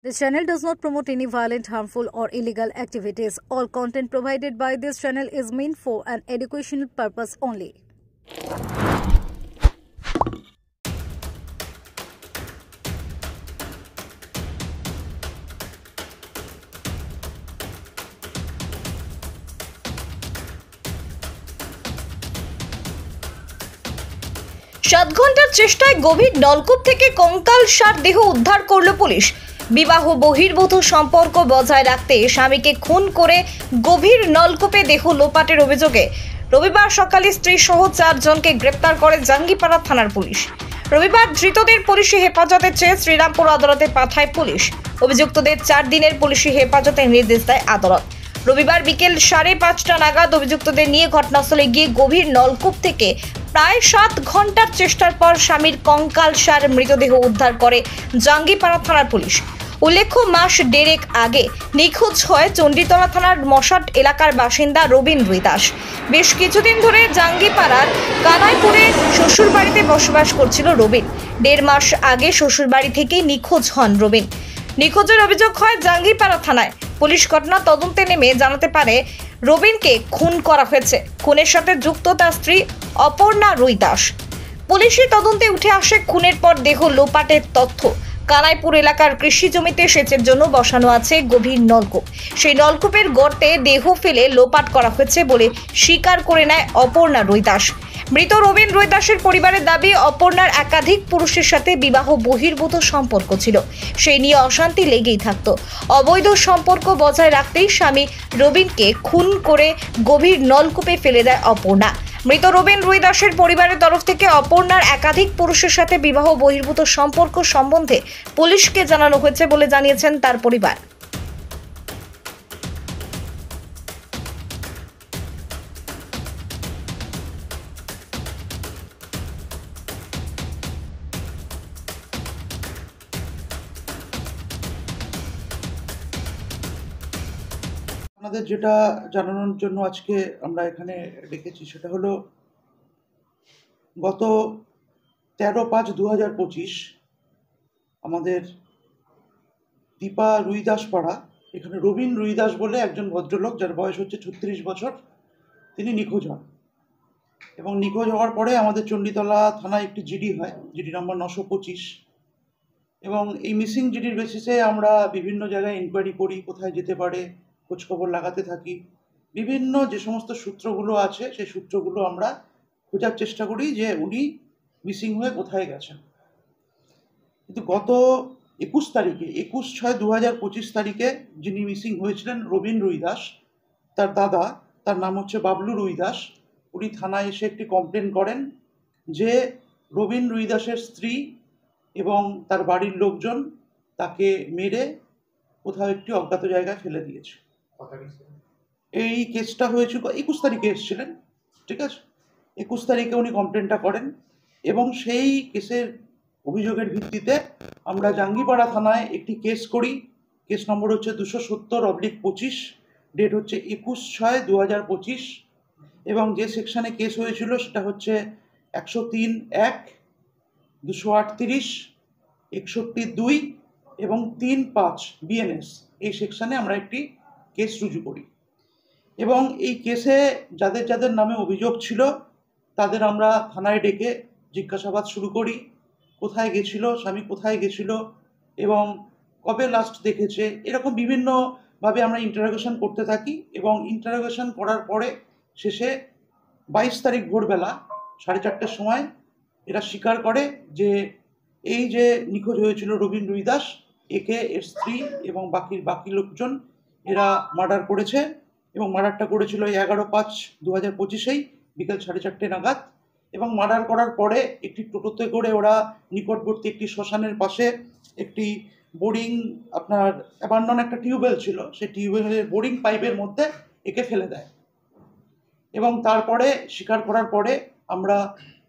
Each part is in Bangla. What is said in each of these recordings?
This channel does not promote any violent, harmful, or illegal activities. All content provided by this channel is meant for an educational purpose only. সাত ঘন্টার চেষ্টায় গভীর নলকূপ থেকে কঙ্কালসার দেহ উদ্ধার করল পুলিশ। বিবাহ বহির্ভূত সম্পর্ক বজায় রাখতে স্বামীকে খুন করে গভীর নলকূপে দেহ লোপাটের অভিযোগে রবিবার সকালে স্ত্রী সহ 4 জনকে গ্রেপ্তার করে জাঙ্গিপাড়া থানার পুলিশ। রবিবার ধৃতদের পুলিশি হেফাজতে চেয়ে শ্রীরামপুর আদালতে পাঠায় পুলিশ। অভিযুক্তদের 4 দিনের পুলিশি হেফাজতের নির্দেশ দেয় আদালত। রবিবার বিকেল 5:30 নাগাদ অভিযুক্তদের নিয়ে ঘটনাস্থলে গিয়ে গভীর নলকূপ থেকে প্রায় 7 ঘন্টার চেষ্টার পর স্বামীর কঙ্কালসার মৃতদেহ উদ্ধার করে জাঙ্গিপাড়া থানার পুলিশ। উল্লেখ্য, মাস দেড়েক আগে নিখোঁজ হয় চণ্ডীতলা থানার মশাট এলাকার বাসিন্দা রবিন রুইদাস। বেশ কিছুদিন ধরে জাঙ্গিপাড়ার কানাইপুরে শ্বশুরবাড়িতে বসবাস করছিল রবিন। 1.5 মাস আগে শ্বশুরবাড়ি থেকেই নিখোঁজ হন রবিন। নিখোঁজের অভিযোগ হয় জাঙ্গিপাড়া থানায়। পুলিশ ঘটনা তদন্তে নেমে জানাতে পারে রবিনকে খুন করা হয়েছে। খুনের সাথে যুক্ত তার স্ত্রী অপর্ণা রুইদাস। পুলিশি তদন্তে উঠে আসে খুনের পর দেহ লোপাটের তথ্য। কানাইপুর এলাকার কৃষি জমিতে সেচের জন্য বসানো আছে গভীর নলকূপ। সেই নলকূপের গর্তে দেহ ফেলে লোপাট করা হয়েছে বলে স্বীকার করে নেয় অপর্ণা রুইদাস। মৃত রবিন রুইদাসের পরিবারের দাবি, অপর্ণার একাধিক পুরুষের সাথে বিবাহ বহির্ভূত সম্পর্ক ছিল। সেই নিয়ে অশান্তি লেগেই থাকত। অবৈধ সম্পর্ক বজায় রাখতেই স্বামী রবিনকে খুন করে গভীর নলকূপে ফেলে দেয় অপর্ণা। মৃত রবিন রুইদাসের পরিবারের তরফ থেকে অপর্ণার একাধিক পুরুষের সাথে বিবাহ বহির্ভূত সম্পর্ক সম্বন্ধে পুলিশকে জানানো হয়েছে বলে জানিয়েছেন তার পরিবার। আপনাদের যেটা জানানোর জন্য আজকে আমরা এখানে ডেকেছি সেটা হলো গত 13/5/2025 আমাদের দীপা রুইদাস পাড়া, এখানে রবিন রুইদাস বলে একজন ভদ্রলোক, যার বয়স হচ্ছে 36 বছর, তিনি নিখোঁজ হন। এবং নিখোঁজ হওয়ার পরে আমাদের চণ্ডীতলা থানায় একটি জিডি হয়, জিডি নম্বর 925। এবং এই মিসিং জিডির বেসিসে আমরা বিভিন্ন জায়গায় ইনকোয়ারি করি, কোথায় যেতে পারে খোঁজখবর লাগাতে থাকি। বিভিন্ন যে সমস্ত সূত্রগুলো আছে সেই সূত্রগুলো আমরা খোঁজার চেষ্টা করি যে উনি মিসিং হয়ে কোথায় গেছেন। কিন্তু গত 21 তারিখে 21/6/2025 তারিখে যিনি মিসিং হয়েছিলেন রবিন রুইদাস, তার দাদা, তার নাম হচ্ছে বাবলু রুইদাস, উনি থানায় এসে একটি কমপ্লেন করেন যে রবিন রুইদাসের স্ত্রী এবং তার বাড়ির লোকজন তাকে মেরে কোথাও একটি অজ্ঞাত জায়গায় ফেলে দিয়েছে। এই কেসটা হয়েছিল 21 তারিখে এসেছিলেন, ঠিক আছে। 21 তারিখে উনি কমপ্লেনটা করেন এবং সেই কেসের অভিযোগের ভিত্তিতে আমরা জাঙ্গিপাড়া থানায় একটি কেস করি। কেস নম্বর হচ্ছে 270/25, ডেট হচ্ছে 21/6/2025। এবং যে সেকশানে কেস হয়েছিল সেটা হচ্ছে 103(1), 238, 61(2) এবং 3(5) BNS। এই সেকশানে আমরা একটি কেস রুজু করি এবং এই কেসে যাদের যাদের নামে অভিযোগ ছিল তাদের আমরা থানায় ডেকে জিজ্ঞাসাবাদ শুরু করি। কোথায় গেছিল স্বামী, কোথায় গেছিল এবং কবে লাস্ট দেখেছে, এরকম বিভিন্নভাবে আমরা ইন্টারোগেশন করতে থাকি। এবং ইন্টারোগেশন করার পরে শেষে 22 তারিখ ভোরবেলা 4:30টার সময় এরা স্বীকার করে যে এই যে নিখোঁজ হয়েছিল রবিন রুইদাস, একে এর স্ত্রী এবং বাকি লোকজন এরা মার্ডার করেছে। এবং মার্ডারটা করেছিল 11/5/2025 বিকেল 4:30 নাগাদ। এবং মার্ডার করার পরে একটি টোটোতে করে ওরা নিকটবর্তী একটি শ্মশানের পাশে একটি বোরিং, আপনার অ্যাবান্ডন একটা টিউবওয়েল ছিল, সেই টিউবওয়েলের বোরিং পাইপের মধ্যে একে ফেলে দেয়। এবং তারপরে স্বীকার করার পরে আমরা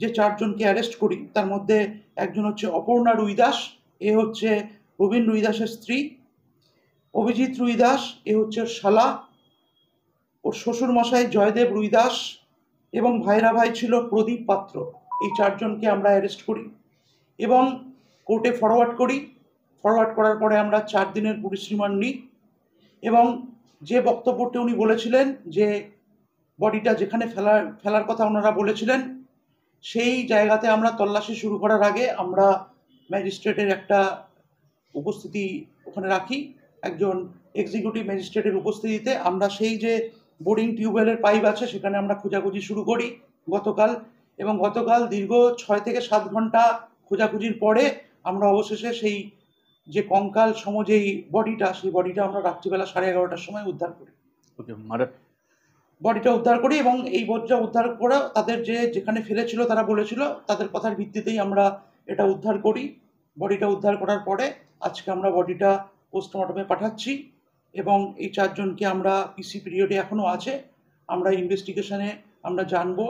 যে 4 জনকে অ্যারেস্ট করি তার মধ্যে একজন হচ্ছে অপর্ণা রুইদাস, এ হচ্ছে রবিন রুইদাসের স্ত্রী। অভিজিৎ রুইদাস, এ হচ্ছে শালা, ওর শ্বশুরমশাই জয়দেব রুইদাস এবং ভাইরা ভাই ছিল প্রদীপ পাত্র। এই 4 জনকে আমরা অ্যারেস্ট করি এবং কোর্টে ফরওয়ার্ড করি। ফরওয়ার্ড করার পরে আমরা 4 দিনের পুলিশ রিমান্ড নিই এবং যে বক্তব্যটি উনি বলেছিলেন যে বডিটা যেখানে ফেলার কথা ওনারা বলেছিলেন সেই জায়গাতে আমরা তল্লাশি শুরু করার আগে আমরা ম্যাজিস্ট্রেটের একটা উপস্থিতি ওখানে রাখি, একজন এক্সিকিউটিভ ম্যাজিস্ট্রেটের উপস্থিতিতে আমরা সেই যে বোরিং টিউবওয়েলের পাইপ আছে সেখানে আমরা খোঁজাখুঁজি শুরু করি গতকাল, এবং গতকাল দীর্ঘ 6 থেকে 7 ঘন্টা খোঁজাখুঁজির পরে আমরা অবশেষে সেই যে কঙ্কাল সম যেই বডিটা, সেই বডিটা আমরা রাত্রিবেলা 11:30টার সময় উদ্ধার করি। বডিটা উদ্ধার করি এবং এই বডিটা উদ্ধার করে তাদের যেখানে ফেলেছিল তারা বলেছিল তাদের কথার ভিত্তিতেই আমরা এটা উদ্ধার করি। বডিটা উদ্ধার করার পরে আজকে আমরা বডিটা পোস্টমর্টমে পাঠাচ্ছি এবং এই 4 জনকে আমরা পিসি পিরিয়ডে এখনও আছে, আমরা ইনভেস্টিগেশনে আমরা জানবো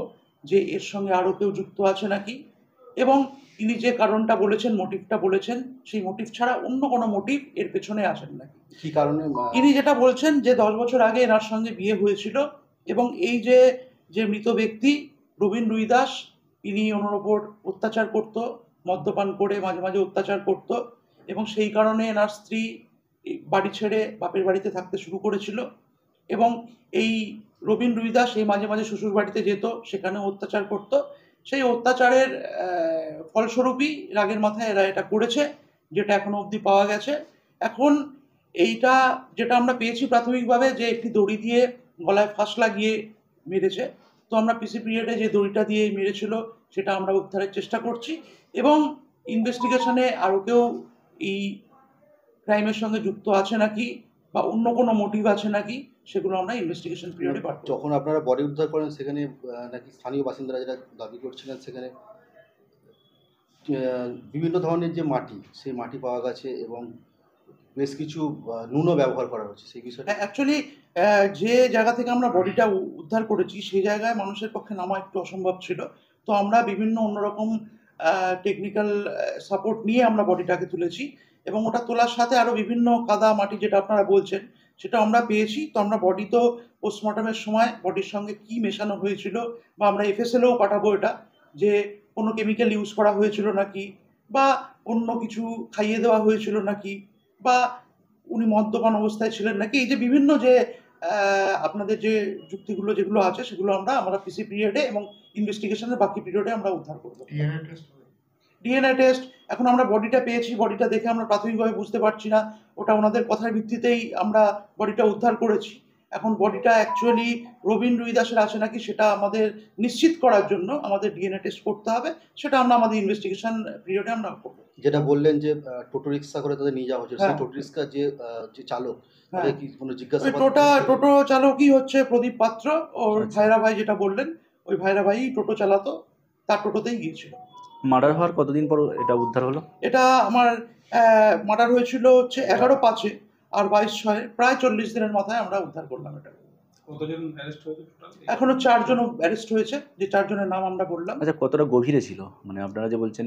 যে এর সঙ্গে আরও কেউ যুক্ত আছে নাকি, এবং তিনি যে কারণটা বলেছেন, মোটিভটা বলেছেন, সেই মোটিভ ছাড়া অন্য কোনো মোটিভ এর পেছনে আসেন নাকি, কী কারণে ইনি যেটা বলছেন যে 10 বছর আগে এনার সঙ্গে বিয়ে হয়েছিল এবং এই যে মৃত ব্যক্তি রবীন রুইদাস, ইনি ওনার ওপর অত্যাচার করত, মদ্যপান করে মাঝে মাঝে অত্যাচার করত এবং সেই কারণে এনার স্ত্রী বাড়ি ছেড়ে বাপের বাড়িতে থাকতে শুরু করেছিল এবং এই রবীন রুইদাস এই মাঝে মাঝে শ্বশুর বাড়িতে যেত, সেখানে অত্যাচার করত। সেই অত্যাচারের ফলস্বরূপই রাগের মাথায় এরা এটা করেছে, যেটা এখনো অবধি পাওয়া গেছে। এখন এইটা যেটা আমরা পেয়েছি প্রাথমিকভাবে যে একটি দড়ি দিয়ে গলায় ফাঁস লাগিয়ে মেরেছে, তো আমরা পিসি পিরিয়ডে যে দড়িটা দিয়ে মেরেছিল সেটা আমরা উদ্ধারের চেষ্টা করছি এবং ইনভেস্টিগেশনে আরও কেউ এই ক্রাইমের সঙ্গে যুক্ত আছে নাকি বা অন্য কোনো মোটিভ আছে নাকি সেগুলো আমরা ইনভেস্টিগেশন পিরিয়ডে পাবো। যখন আপনারা বডি উদ্ধার করেন সেখানে নাকি স্থানীয় বাসিন্দারা যেটা দাবি করছিলেন সেখানে বিভিন্ন ধরনের যে মাটি, সেই মাটি পাওয়া গেছে এবং বেশ কিছু নুনও ব্যবহার করা হচ্ছে, সেই বিষয়টা অ্যাকচুয়ালি যে জায়গা থেকে আমরা বডিটা উদ্ধার করেছি সেই জায়গায় মানুষের পক্ষে নামা একটু অসম্ভব ছিল, তো আমরা বিভিন্ন অন্যরকম টেকনিক্যাল সাপোর্ট নিয়ে আমরা বডিটাকে তুলেছি এবং ওটা তোলার সাথে আরও বিভিন্ন কাদা মাটি যেটা আপনারা বলছেন সেটা আমরা পেয়েছি। তো আমরা বডি তো পোস্টমর্টমের সময় বডির সঙ্গে কি মেশানো হয়েছিল বা আমরা এফএসএলেও পাঠাবো এটা, যে কোনো কেমিক্যাল ইউজ করা হয়েছিল নাকি বা অন্য কিছু খাইয়ে দেওয়া হয়েছিল নাকি বা উনি মদ্যপান অবস্থায় ছিলেন নাকি, এই যে বিভিন্ন যে আপনাদের যে যুক্তিগুলো যেগুলো আছে সেগুলো আমরা পিসি পিরিয়ডে এবং ইনভেস্টিগেশনের বাকি পিরিয়ডে আমরা উদ্ধার করবো। ডিএনএ টেস্ট এখন আমরা বডিটা পেয়েছি, বডিটা দেখে আমরা প্রাথমিকভাবে বুঝতে পারছি না, ওটা ওনাদের কথার ভিত্তিতেই আমরা বডিটা উদ্ধার করেছি। এখন বডিটা অ্যাকচুয়ালি রবীন রুইদাসের আছে নাকি সেটা আমাদের নিশ্চিত করার জন্য আমাদের ডিএনএ টেস্ট করতে হবে, সেটা আমরা আমাদের ইনভেস্টিগেশন পিরিয়ডে আমরা করবো। যেটা বললেন যে টোটো রিক্সা করে তাদের নিয়ে যাওয়া হচ্ছে, সেই টোটো রিক্সা যে চালক, কি কোনো জিজ্ঞাসাবাদ? টোটো চালকই হচ্ছে প্রদীপ পাত্র, ওর ভাইরা ভাই যেটা বললেন, ওই ভাইরা ভাই টোটো চালাতো, তার টোটোতেই গিয়েছিল। মার্ডার হওয়ার কতদিন পর এটা উদ্ধার হলো? এটা আমার মার্ডার হয়েছিল হচ্ছে 11/5 আর 22/6, প্রায় 40 দিনের মাথায় আমরা উদ্ধার করলাম এটা। কতজন অ্যারেস্ট হয়েছে? এখনো 4 জন অ্যারেস্ট হয়েছে, যে 4 জনের নাম আমরা বললাম। আচ্ছা, কতটা গভীরে ছিল, মানে আপনারা যে বলছেন?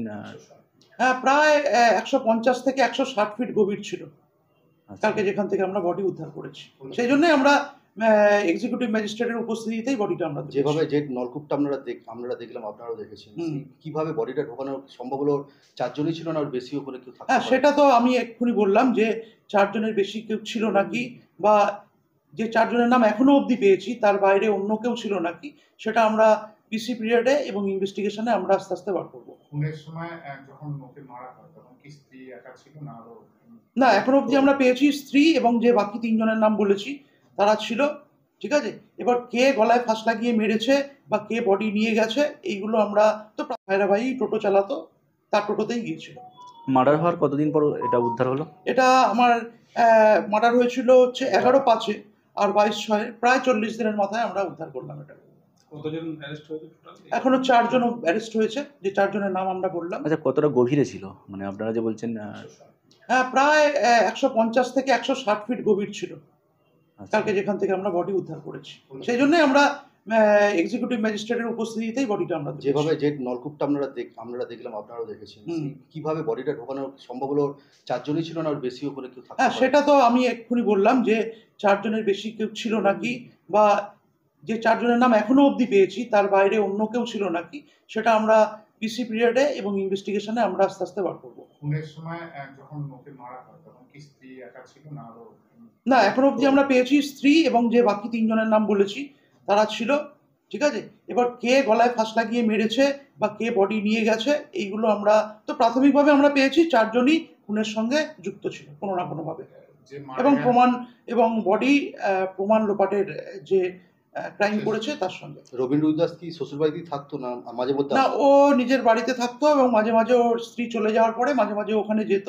হ্যাঁ, প্রায় 150 থেকে 160 ফিট গভীর ছিল কালকে যেখান থেকে আমরা বডি উদ্ধার করেছি। সেই জন্যই আমরা এক্সিকিউটিভ ম্যাজিস্ট্রেটের উপস্থিতিতেই বডিটা আমরা যেভাবে যে নলকূপটা আমরা দেখলাম, আপনারাও দেখেছেন, কিভাবে বডিটা ঢোকানো সম্ভব হলো? 4 জনই ছিল না, আর বেশিও করে কেউ থাকতে? হ্যাঁ, সেটা তো আমি এক্ষুনি বললাম যে 4 জনের বেশি কেউ ছিল নাকি বা যে 4 জনের নাম এখনো অবধি পেয়েছি তার বাইরে অন্য কেউ ছিল নাকি সেটা আমরা পিসি পিরিয়ডে এবং ইনভেস্টিগেশনে আমরা আস্তে আস্তে বার করবো। খুনের সময় যখন ওকে মারা হয় তখন কি স্ত্রী একা ছিল না? না, এখনো অবধি আমরা পেয়েছি স্ত্রী এবং যে বাকি 3 জনের নাম বলেছি তারা ছিল। ঠিক আছে, এবার কে গলায় ফাঁস লাগিয়ে মেরেছে বা কে বডি নিয়ে গেছে এইগুলো আমরা তো ভাইরা ভাই টোটো চালাতো, তার টোটোতেই গিয়েছিল। মার্ডার হওয়ার কতদিন পর এটা উদ্ধার হলো? এটা আমার মার্ডার হয়েছিল হচ্ছে 11/5 আর 22/6, প্রায় 40 দিনের মাথায় আমরা উদ্ধার করলাম এটা। কতজন অ্যারেস্ট হয়েছে? এখনো 4 জন অ্যারেস্ট হয়েছে, যে 4 জনের নাম আমরা বললাম। আচ্ছা, কতটা গভীরে ছিল, মানে আপনারা যে বলছেন? হ্যাঁ, প্রায় 150 থেকে 160 ফিট গভীর ছিল কালকে যেখান থেকে আমরা বডি উদ্ধার করেছি। সেই জন্যই আমরা এক্সিকিউটিভ ম্যাজিস্ট্রেটের উপস্থিতিতেই বডিটা আমরা যেভাবে যে নলকূপটা আমরা দেখলাম, আপনারাও দেখেছেন, কিভাবে বডিটা ঢোকানো সম্ভব হলো? 4 জনই ছিল না, আর বেশিও করে কেউ থাকতে? হ্যাঁ, সেটা তো আমি এক্ষুনি বললাম যে 4 জনের বেশি কেউ ছিল নাকি বা যে 4 জনের নাম এখনো অবধি পেয়েছি তার বাইরে অন্য কেউ ছিল নাকি সেটা আমরা পিসি পিরিয়ডে এবং ইনভেস্টিগেশনে আমরা আস্তে আস্তে বার করবো। খুনের সময় যখন ওকে মারা হয় তখন কি স্ত্রী একা ছিল না আরো? না, এখনো অবধি আমরা পেয়েছি স্ত্রী এবং যে বাকি 3 জনের নাম বলেছি তারা ছিল। ঠিক আছে, এবার কে গলায় ফাঁস লাগিয়ে মেরেছে বা কে বডি নিয়ে গেছে এইগুলো আমরা তো প্রাথমিকভাবে আমরা পেয়েছি 4 জনই খুনের সঙ্গে যুক্ত ছিল কোনো না কোনোভাবে, এবং প্রমাণ এবং বডি প্রমাণ লোপাটের যে ক্রাইম করেছে তার সঙ্গে। রবীন রুইদাস কি শ্বশুর বাড়িতেই থাকতো না মাঝে মধ্যে? না, ও নিজের বাড়িতে থাকতো এবং মাঝে মাঝে ওর স্ত্রী চলে যাওয়ার পরে মাঝে মাঝে ওখানে যেত।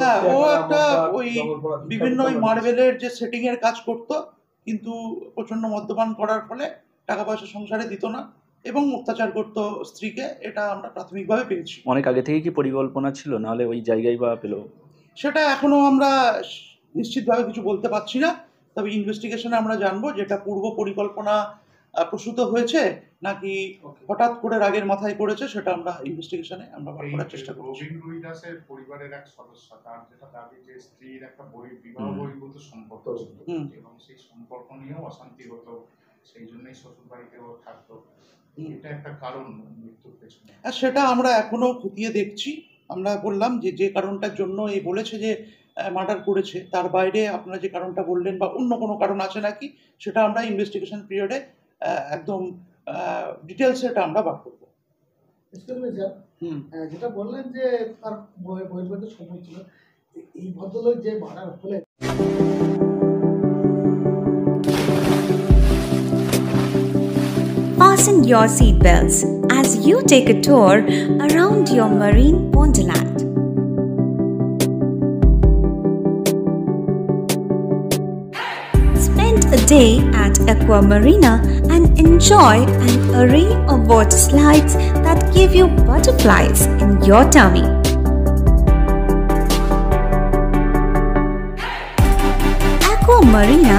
হ্যাঁ, ও একটা ওই বিভিন্ন ওই মার্বেলের যে সেটিং এর কাজ করতো, কিন্তু প্রচন্ড মদ্যপান করার ফলে টাকা পয়সা সংসারে দিত না এবং অত্যাচার করতো স্ত্রীকে। এটা আমরা প্রাথমিকভাবে পেয়েছি। অনেক আগে থেকে কি পরিকল্পনা ছিল, নাহলে ওই জায়গায় বা পেল? সেটা এখনো আমরা নিশ্চিতভাবে কিছু বলতে পারছি না, তবে ইনভেস্টিগেশনে আমরা জানবো যেটা পূর্ব পরিকল্পনা প্রসূত হয়েছে নাকি হঠাৎ করে রাগের মাথায় করেছে, সেটা আমরা ইনভেস্টিগেশনে আমরা বার করার চেষ্টা করব। রবীন রুইদাসের পরিবারের এক সদস্য তার যেটা দাবি যে স্ত্রীর একটা বিবাহ বহির্ভূত সম্পর্ক ছিল এবং সেই সম্পর্ক নিয়েও অশান্তি হতো, সেই জন্যই শ্বশুর বাড়িতে ও থাকতো। এটা একটা কারণ মৃত্যুর পেছনে। সেটা আমরা এখনো খতিয়ে দেখছি। আমরা বললাম যে কারণটার জন্য এই বলেছে যে মার্ডার করেছে, তার বাইরে আপনারা যে কারণটা বললেন বা অন্য কোনো কারণ আছে নাকি, সেটা আমরা ইনভেস্টিগেশন পিরিয়ডে একদম ডিটেলস এটা আমরা বার করবো। যেটা বললেন যে তার বহির্ভূত সম্পর্ক ছিল, এই ভদ্রলোক যে মার্ডার হলেন। Fasten your seatbelts as you take a tour around your marine wonderland. Spend a day at Aqua Marina and enjoy an array of water slides that give you butterflies in your tummy. Aqua Marina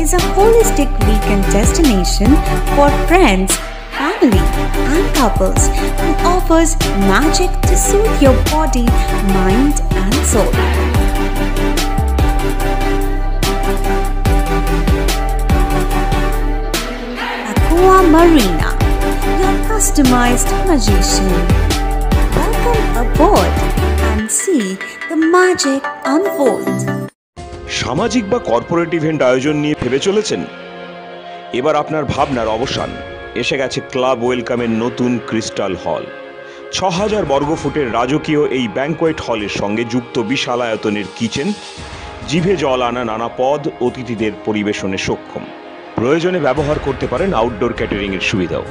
is a holistic weekend destination for friends, family, and couples and offers magic to soothe your body, mind, and soul. Aqua Marina, your customized magician. Welcome aboard and see the magic unfold. সামাজিক বা কর্পোরেট ইভেন্ট আয়োজন নিয়ে ভেবে চলেছেন? এবার আপনার ভাবনার অবসান। এসে গেছে ক্লাব ওয়েলকামের নতুন ক্রিস্টাল হল। ৬,০০০ বর্গফুটের রাজকীয় এই ব্যাংকোয়েট হলের সঙ্গে যুক্ত বিশাল আয়তনের কিচেন, জিভে জল আনা নানা পদ অতিথিদের পরিবেশনে সক্ষম। প্রয়োজনে ব্যবহার করতে পারেন আউটডোর ক্যাটারিংয়ের সুবিধাও।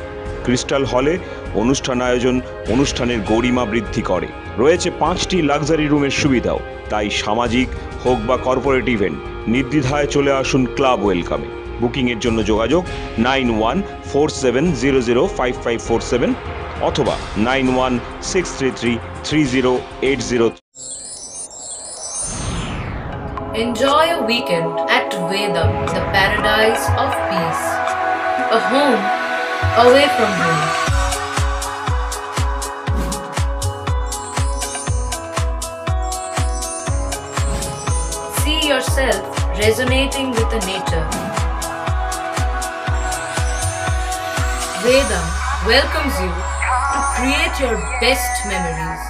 ক্রিস্টাল হলে অনুষ্ঠান আয়োজন অনুষ্ঠানের গরিমা বৃদ্ধি করে। রয়েছে 5টি লাক্সারি রুমের সুবিধাও। তাই সামাজিক হোক বা কর্পোরেট ইভেন্ট নির্দ্বিধায় চলে আসুন ক্লাব ওয়েলকামে। বুকিংয়ের জন্য যোগাযোগ 9147005547 অথবা 9163333080। Enjoy a weekend at Vedam, the paradise of peace. A home away from home. See yourself resonating with the nature. Vedam welcomes you to create your best memories.